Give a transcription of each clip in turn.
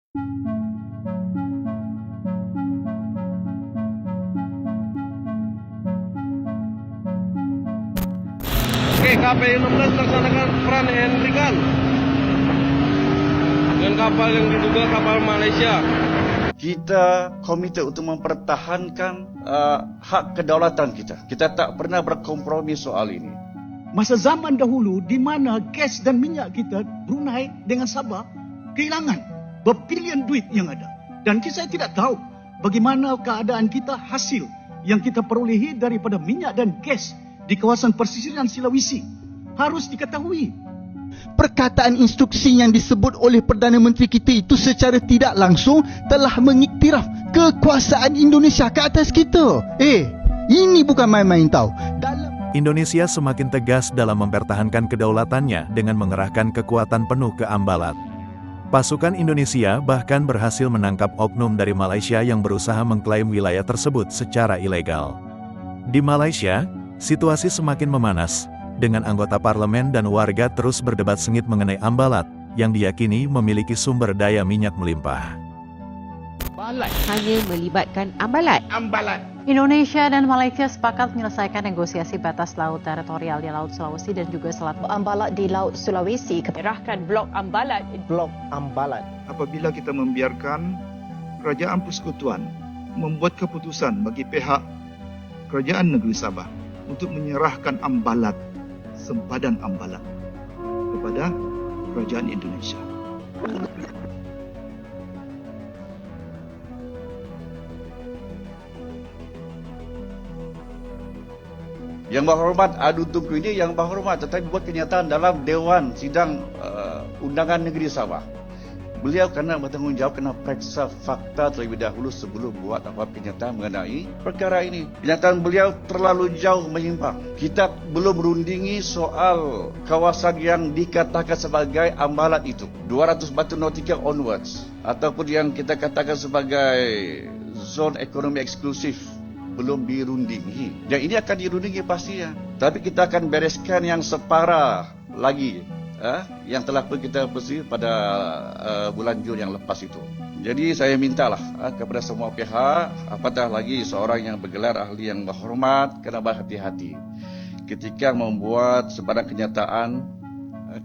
Oke, KPI-16 melaksanakan peran ringan dengan kapal yang diduga kapal Malaysia. Kita komit untuk mempertahankan hak kedaulatan kita. Kita tak pernah berkompromi soal ini. Masa zaman dahulu di mana gas dan minyak kita Brunei dengan Sabah kehilangan berbilion duit yang ada. Dan saya tidak tahu bagaimana keadaan kita hasil yang kita perolehi daripada minyak dan gas di kawasan pesisiran Sulawesi. Harus diketahui. Perkataan instruksi yang disebut oleh Perdana Menteri kita itu secara tidak langsung telah mengiktiraf kekuasaan Indonesia ke atas kita. Ini bukan main-main tahu. Indonesia semakin tegas dalam mempertahankan kedaulatannya dengan mengerahkan kekuatan penuh ke Ambalat. Pasukan Indonesia bahkan berhasil menangkap oknum dari Malaysia yang berusaha mengklaim wilayah tersebut secara ilegal. Di Malaysia, situasi semakin memanas, dengan anggota parlemen dan warga terus berdebat sengit mengenai Ambalat, yang diyakini memiliki sumber daya minyak melimpah. Hanya melibatkan Ambalat. Indonesia dan Malaysia sepakat menyelesaikan negosiasi batas laut teritorial di Laut Sulawesi dan juga Selat Ambalat di Laut Sulawesi. Menyerahkan Blok Ambalat. Apabila kita membiarkan Kerajaan Persekutuan membuat keputusan bagi pihak Kerajaan Negeri Sabah untuk menyerahkan Ambalat, sempadan Ambalat kepada Kerajaan Indonesia. Yang berhormat Adu Tunku ini yang berhormat tetapi buat kenyataan dalam Dewan Sidang Undangan Negeri Sabah. Beliau kena bertanggungjawab, kena periksa fakta terlebih dahulu sebelum buat apa kenyataan mengenai perkara ini. Kenyataan beliau terlalu jauh menyimpang. Kita belum merundingi soal kawasan yang dikatakan sebagai Ambalat itu. 200 batu nautika onwards. Ataupun yang kita katakan sebagai zon ekonomi eksklusif. Belum dirundingi. Yang ini akan dirundingi pastinya. Tapi kita akan bereskan yang separah lagi. Yang telah pun kita bersih pada bulan Jun yang lepas itu. Jadi saya mintalah kepada semua pihak, apatah lagi seorang yang bergelar ahli yang berhormat, kena berhati-hati ketika membuat sebarang kenyataan,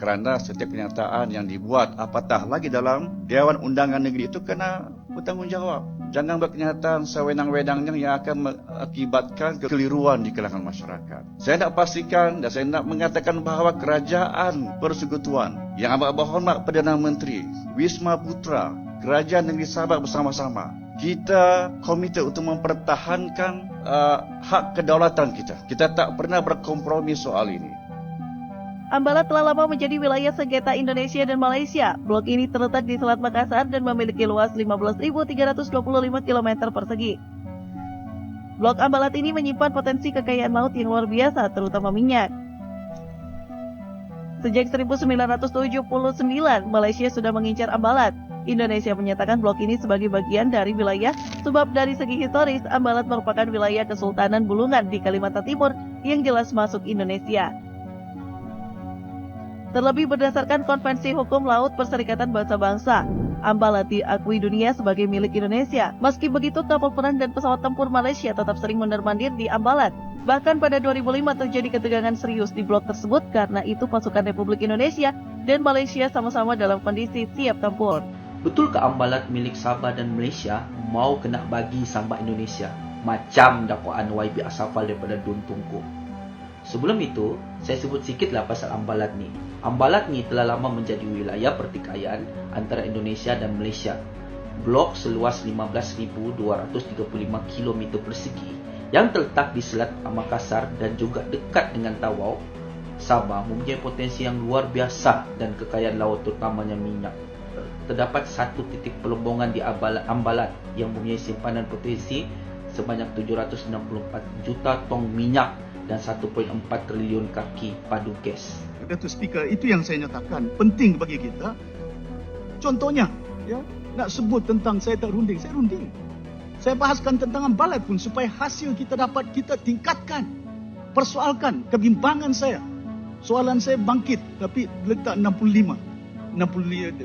kerana setiap kenyataan yang dibuat apatah lagi dalam Dewan Undangan Negeri itu kena bertanggungjawab. Jangan buat kenyataan sewenang-wenangnya yang akan mengakibatkan kekeliruan di kalangan masyarakat. Saya nak pastikan dan saya nak mengatakan bahawa Kerajaan Persekutuan yang amat berhormat Perdana Menteri Wisma Putra, Kerajaan Negeri Sabah bersama-sama, kita komit untuk mempertahankan hak kedaulatan kita. Kita tak pernah berkompromi soal ini. Ambalat telah lama menjadi wilayah sengketa Indonesia dan Malaysia. Blok ini terletak di Selat Makassar dan memiliki luas 15.325 km persegi. Blok Ambalat ini menyimpan potensi kekayaan laut yang luar biasa, terutama minyak. Sejak 1979, Malaysia sudah mengincar Ambalat. Indonesia menyatakan blok ini sebagai bagian dari wilayah, sebab dari segi historis, Ambalat merupakan wilayah Kesultanan Bulungan di Kalimantan Timur yang jelas masuk Indonesia. Terlebih berdasarkan Konvensi Hukum Laut Perserikatan Bangsa-Bangsa, Ambalat diakui dunia sebagai milik Indonesia. Meski begitu, kapal perang dan pesawat tempur Malaysia tetap sering mondar-mandir di Ambalat. Bahkan pada 2005 terjadi ketegangan serius di blok tersebut karena itu pasukan Republik Indonesia dan Malaysia sama-sama dalam kondisi siap tempur. Betulkah Ambalat milik Sabah dan Malaysia mau kena bagi sambat Indonesia? Macam dakwaan YB Asafal daripada Dun Tunku. Sebelum itu, saya sebut sikitlah pasal Ambalat ni. Ambalat ni telah lama menjadi wilayah pertikaian antara Indonesia dan Malaysia. Blok seluas 15.235 km persegi yang terletak di Selat Makassar dan juga dekat dengan Tawau, Sabah mempunyai potensi yang luar biasa dan kekayaan laut terutamanya minyak. Terdapat satu titik peleburan di Ambalat yang mempunyai simpanan potensi sebanyak 764 juta tong minyak dan 1.4 triliun kaki padu gas. Datuk Speaker, itu yang saya nyatakan penting bagi kita. Contohnya, nak sebut tentang saya tak runding, saya runding. Saya bahaskan tentang Ambalat pun supaya hasil kita dapat kita tingkatkan. Persoalkan kebimbangan saya. Soalan saya bangkit tapi letak 65, 66.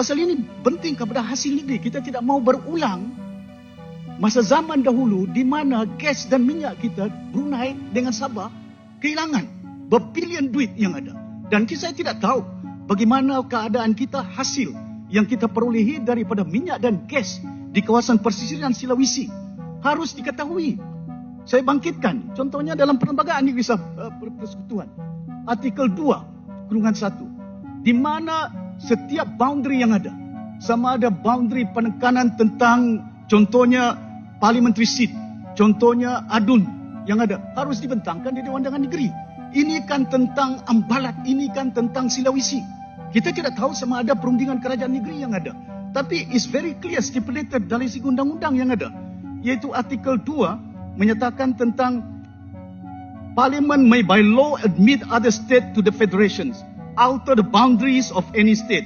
Pasal ini penting kepada hasil negeri. Kita tidak mau berulang masa zaman dahulu di mana gas dan minyak kita Brunei dengan Sabah kehilangan berbilion duit yang ada. Dan saya tidak tahu bagaimana keadaan kita hasil yang kita perolehi daripada minyak dan gas di kawasan persisiran Sulawesi. Harus diketahui. Saya bangkitkan contohnya dalam Perlembagaan Negeri Persekutuan. Artikel 2/1 di mana setiap boundary yang ada, sama ada boundary penekanan tentang contohnya parliamentary seat, contohnya adun yang ada, harus dibentangkan di Dewan Undangan Negeri. Ini kan tentang Ambalat, ini kan tentang Sulawesi. Kita tidak tahu sama ada perundingan kerajaan negeri yang ada. Tapi it's very clear stipulated dari segi undang-undang yang ada. Iaitu artikel 2 menyatakan tentang Parliament may by law admit other state to the federations, alter the boundaries of any state.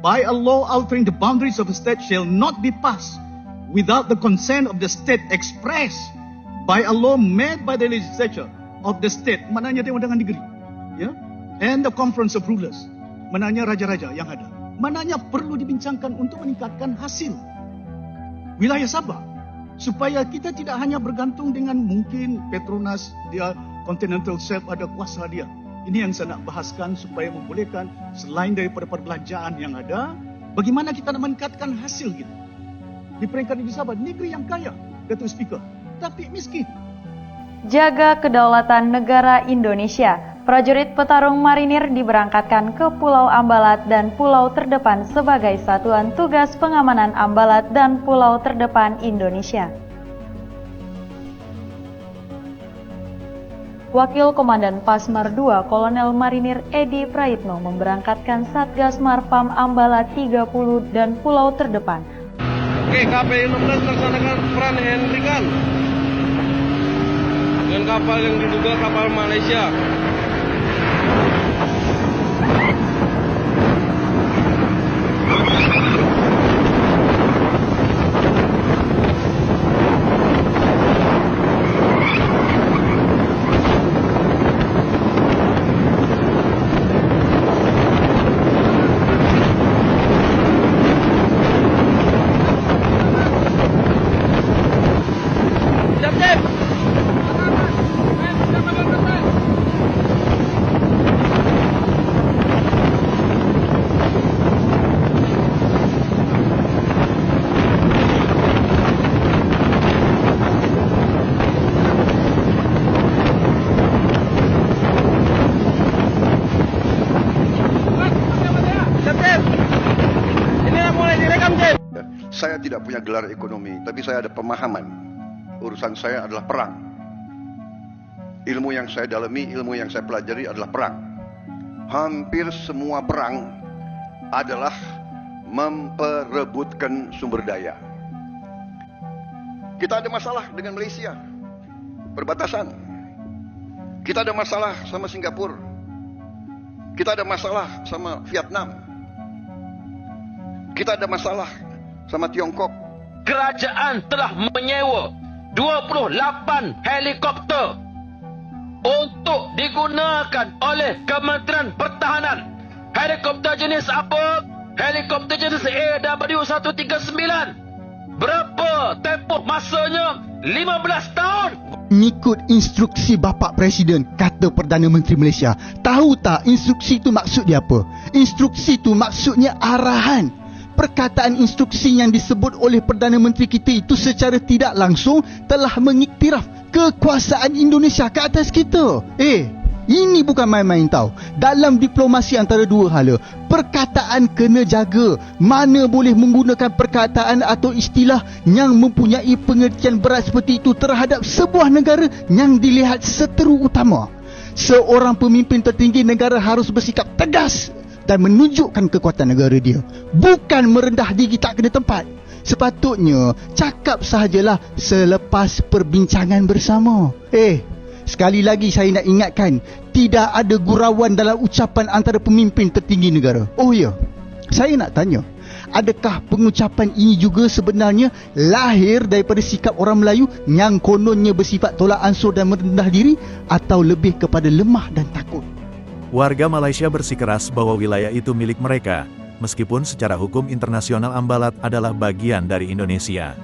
By a law altering the boundaries of a state shall not be passed without the consent of the state expressed by a law made by the legislature of the state, maknanya Dewan Undangan Negeri, ya, and the conference of rulers, maknanya raja-raja yang ada. Maknanya perlu dibincangkan untuk meningkatkan hasil wilayah Sabah supaya kita tidak hanya bergantung dengan mungkin Petronas, dia Continental Shelf ada kuasa dia. Ini yang saya nak bahaskan supaya membolehkan selain daripada perbelanjaan yang ada, bagaimana kita nak meningkatkan hasil kita. Di peringkat negeri Sabah, negeri yang kaya, Datuk Speaker, tapi miskin. Jaga kedaulatan negara Indonesia. Prajurit petarung marinir diberangkatkan ke Pulau Ambalat dan Pulau Terdepan sebagai satuan tugas pengamanan Ambalat dan Pulau Terdepan Indonesia. Wakil Komandan Pasmar II Kolonel Marinir Edi Praitno memberangkatkan Satgas Marpam Ambalat 30 dan Pulau Terdepan. Oke, KPI 16 melaksanakan peran Henrikan dengan kapal yang diduga kapal Malaysia. Saya tidak punya gelar ekonomi, tapi saya ada pemahaman. Urusan saya adalah perang. Ilmu yang saya dalami, ilmu yang saya pelajari adalah perang. Hampir semua perang adalah memperebutkan sumber daya. Kita ada masalah dengan Malaysia, perbatasan. Kita ada masalah sama Singapura. Kita ada masalah sama Vietnam. Kita ada masalah sama Tiongkok. Kerajaan telah menyewa 28 helikopter untuk digunakan oleh Kementerian Pertahanan. Helikopter jenis apa? Helikopter jenis AW139. Berapa tempoh masanya? 15 tahun. Mengikut instruksi Bapak Presiden, kata Perdana Menteri Malaysia. Tahu tak instruksi itu maksud dia apa? Instruksi itu maksudnya arahan. Perkataan instruksi yang disebut oleh Perdana Menteri kita itu secara tidak langsung telah mengiktiraf kekuasaan Indonesia ke atas kita. Ini bukan main-main tau. Dalam diplomasi antara dua hala, perkataan kena jaga. Mana boleh menggunakan perkataan atau istilah yang mempunyai pengertian berat seperti itu terhadap sebuah negara yang dilihat seteru utama. Seorang pemimpin tertinggi negara harus bersikap tegas dan menunjukkan kekuatan negara dia, bukan merendah diri tak kena tempat. Sepatutnya cakap sahajalah selepas perbincangan bersama. Sekali lagi saya nak ingatkan, tidak ada gurauan dalam ucapan antara pemimpin tertinggi negara. Oh ya, saya nak tanya, adakah pengucapan ini juga sebenarnya lahir daripada sikap orang Melayu yang kononnya bersifat tolak ansur dan merendah diri, atau lebih kepada lemah dan takut? Warga Malaysia bersikeras bahwa wilayah itu milik mereka, meskipun secara hukum internasional Ambalat adalah bagian dari Indonesia.